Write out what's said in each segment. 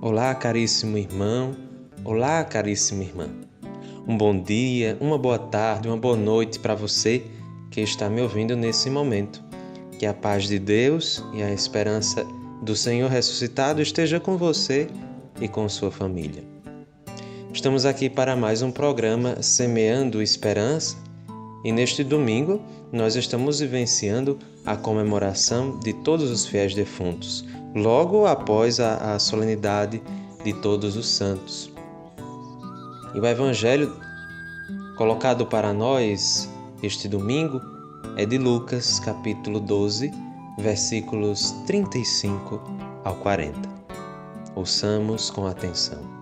Olá, caríssimo irmão. Olá, caríssima irmã. Um bom dia, uma boa tarde, uma boa noite para você que está me ouvindo nesse momento. Que a paz de Deus e a esperança do Senhor ressuscitado esteja com você e com sua família. Estamos aqui para mais um programa Semeando Esperança e neste domingo nós estamos vivenciando a comemoração de todos os fiéis defuntos, logo após a solenidade de Todos os Santos. E o Evangelho colocado para nós este domingo é de Lucas, capítulo 12, versículos 35 ao 40. Ouçamos com atenção.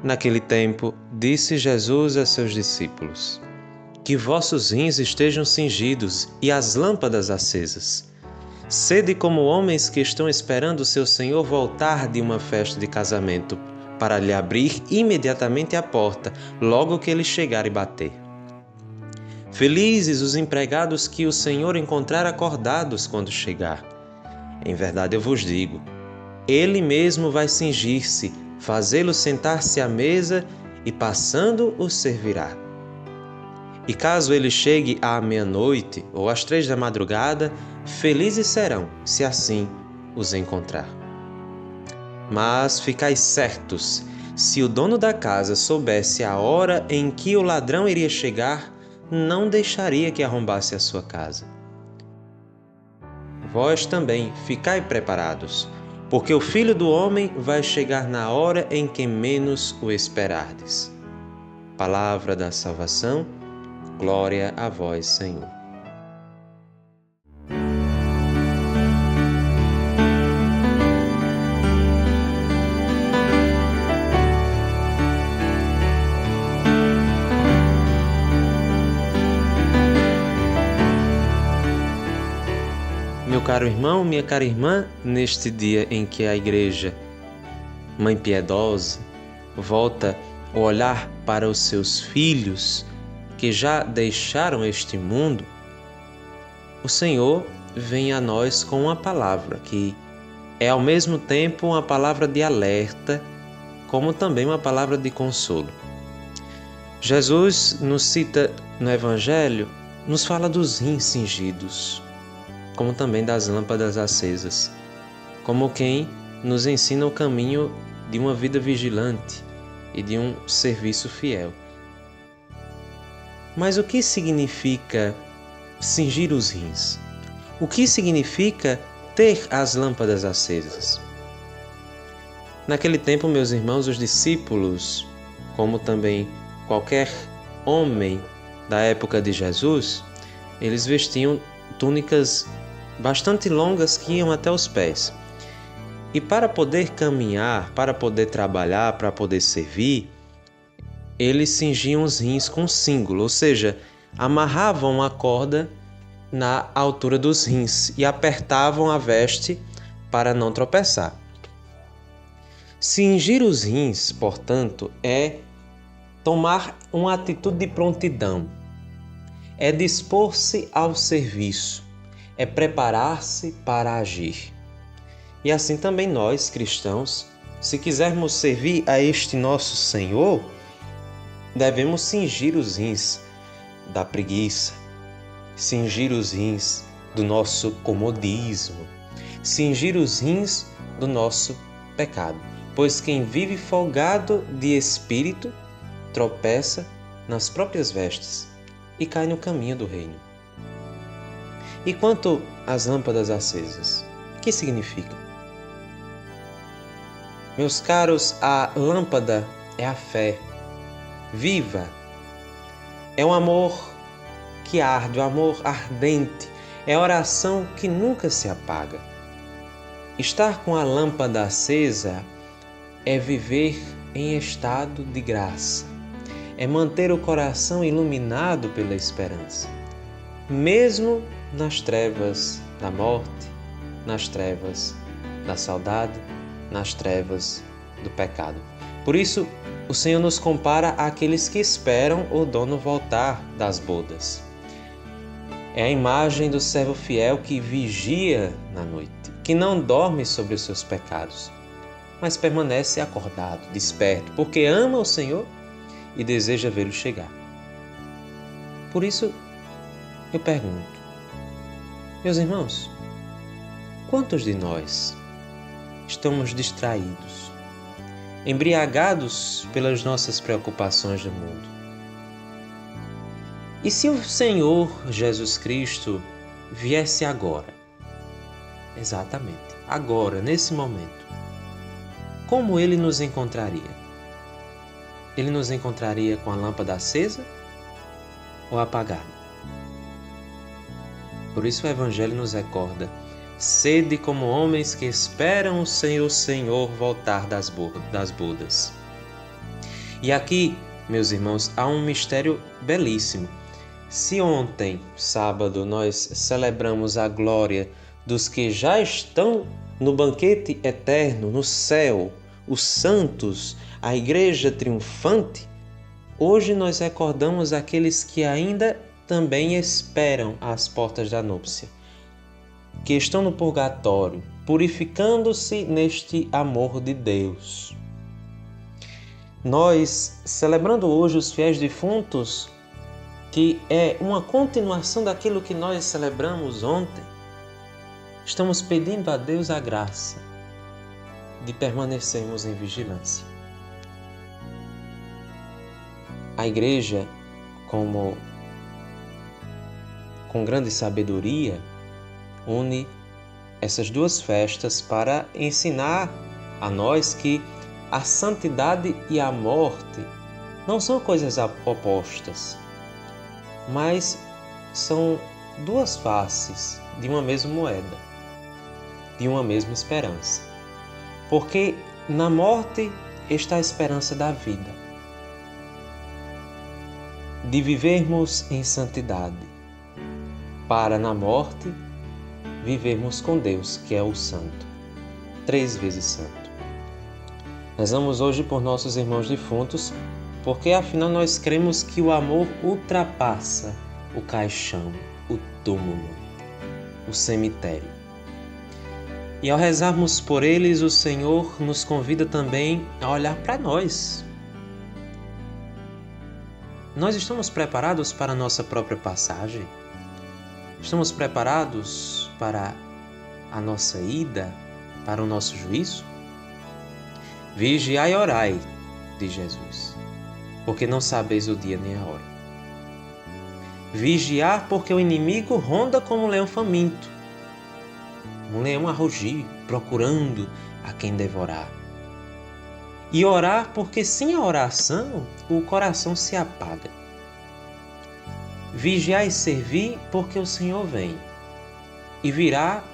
Naquele tempo, disse Jesus a seus discípulos: Que vossos rins estejam cingidos e as lâmpadas acesas. Sede como homens que estão esperando o seu Senhor voltar de uma festa de casamento, para lhe abrir imediatamente a porta, logo que ele chegar e bater. Felizes os empregados que o Senhor encontrar acordados quando chegar. Em verdade eu vos digo, ele mesmo vai cingir-se, fazê-lo sentar-se à mesa e, passando, os servirá. E caso ele chegue à meia-noite ou às 3 da madrugada, felizes serão, se assim os encontrar. Mas ficais certos, se o dono da casa soubesse a hora em que o ladrão iria chegar, não deixaria que arrombasse a sua casa. Vós também ficai preparados, porque o Filho do Homem vai chegar na hora em que menos o esperardes. Palavra da salvação, glória a vós, Senhor. Meu caro irmão, minha cara irmã, neste dia em que a Igreja, Mãe Piedosa, volta o olhar para os seus filhos que já deixaram este mundo, o Senhor vem a nós com uma palavra que é ao mesmo tempo uma palavra de alerta, como também uma palavra de consolo. Jesus nos cita no Evangelho, nos fala dos rins cingidos, como também das lâmpadas acesas, como quem nos ensina o caminho de uma vida vigilante e de um serviço fiel. Mas o que significa cingir os rins? O que significa ter as lâmpadas acesas? Naquele tempo, meus irmãos, os discípulos, como também qualquer homem da época de Jesus, eles vestiam túnicas bastante longas que iam até os pés. E para poder caminhar, para poder trabalhar, para poder servir, eles cingiam os rins com cíngulo, ou seja, amarravam a corda na altura dos rins e apertavam a veste para não tropeçar. Cingir os rins, portanto, é tomar uma atitude de prontidão, é dispor-se ao serviço, é preparar-se para agir. E assim também nós, cristãos, se quisermos servir a este nosso Senhor, devemos cingir os rins da preguiça, cingir os rins do nosso comodismo, cingir os rins do nosso pecado. Pois quem vive folgado de espírito tropeça nas próprias vestes e cai no caminho do reino. E quanto às lâmpadas acesas, o que significa? Meus caros, a lâmpada é a fé viva, é um amor que arde, um amor ardente, é a oração que nunca se apaga. Estar com a lâmpada acesa é viver em estado de graça, é manter o coração iluminado pela esperança, mesmo nas trevas da morte, nas trevas da saudade, nas trevas do pecado. Por isso, o Senhor nos compara àqueles que esperam o dono voltar das bodas. É a imagem do servo fiel que vigia na noite, que não dorme sobre os seus pecados, mas permanece acordado, desperto, porque ama o Senhor e deseja vê-lo chegar. Por isso, eu pergunto, meus irmãos, quantos de nós estamos distraídos, embriagados pelas nossas preocupações do mundo? E se o Senhor Jesus Cristo viesse agora, exatamente, agora, nesse momento, como Ele nos encontraria? Ele nos encontraria com a lâmpada acesa ou apagada? Por isso o Evangelho nos recorda: sede como homens que esperam o Senhor voltar das bodas. E aqui, meus irmãos, há um mistério belíssimo. Se ontem, sábado, nós celebramos a glória dos que já estão no banquete eterno, no céu, os santos, a igreja triunfante, hoje nós recordamos aqueles que ainda também esperam às portas da núpcia, que estão no purgatório, purificando-se neste amor de Deus. Nós, celebrando hoje os fiéis defuntos, que é uma continuação daquilo que nós celebramos ontem, estamos pedindo a Deus a graça de permanecermos em vigilância. A igreja, com grande sabedoria, une essas duas festas para ensinar a nós que a santidade e a morte não são coisas opostas, mas são duas faces de uma mesma moeda, de uma mesma esperança. Porque na morte está a esperança da vida, de vivermos em santidade, para na morte vivermos com Deus, que é o Santo, 3 vezes Santo. Rezamos hoje por nossos irmãos defuntos, porque afinal nós cremos que o amor ultrapassa o caixão, o túmulo, o cemitério. E ao rezarmos por eles, o Senhor nos convida também a olhar para nós. Nós estamos preparados para a nossa própria passagem? Estamos preparados para a nossa ida, para o nosso juízo? Vigiai e orai, diz Jesus, porque não sabeis o dia nem a hora. Vigiar porque o inimigo ronda como um leão faminto, um leão arrodio, procurando a quem devorar. E orar porque sem a oração o coração se apaga. Vigiar e servir porque o Senhor vem e virá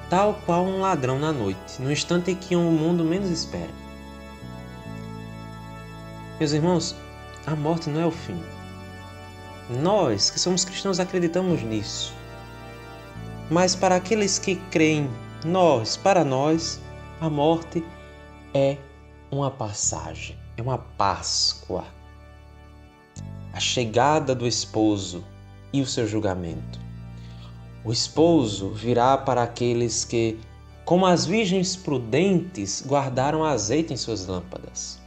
tal qual um ladrão na noite, no instante em que o mundo menos espera. Meus irmãos, a morte não é o fim. Nós, que somos cristãos, acreditamos nisso. Mas para aqueles que creem, para nós, a morte é uma passagem, é uma Páscoa. A chegada do esposo e o seu julgamento. O esposo virá para aqueles que, como as virgens prudentes, guardaram azeite em suas lâmpadas.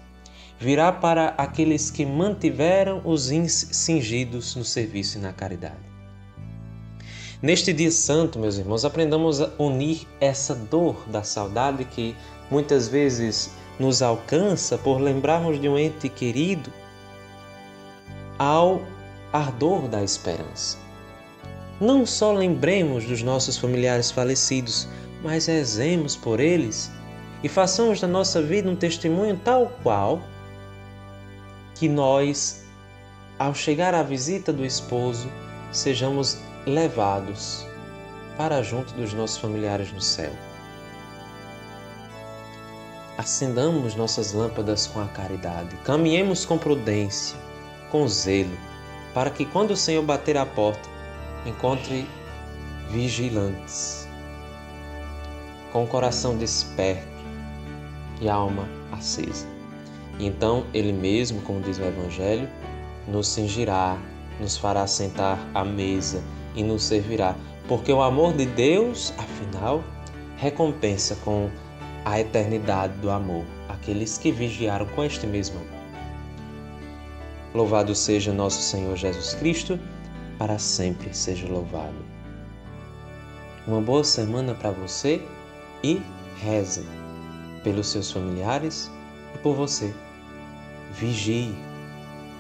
Virá para aqueles que mantiveram os rins cingidos no serviço e na caridade. Neste dia santo, meus irmãos, aprendamos a unir essa dor da saudade que muitas vezes nos alcança por lembrarmos de um ente querido ao ardor da esperança. Não só lembremos dos nossos familiares falecidos, mas rezemos por eles e façamos da nossa vida um testemunho tal qual que nós, ao chegar à visita do esposo, sejamos levados para junto dos nossos familiares no céu. Acendamos nossas lâmpadas com a caridade, caminhemos com prudência, com zelo, para que quando o Senhor bater à porta, encontre vigilantes, com o coração desperto, e a alma acesa. E então Ele mesmo, como diz o Evangelho, nos cingirá, nos fará sentar à mesa e nos servirá, porque o amor de Deus, afinal, recompensa com a eternidade do amor aqueles que vigiaram com este mesmo amor. Louvado seja nosso Senhor Jesus Cristo, para sempre seja louvado. Uma boa semana para você e reze pelos seus familiares e por você. Vigie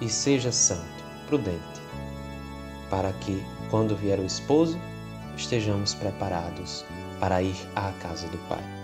e seja santo, prudente, para que, quando vier o esposo, estejamos preparados para ir à casa do Pai.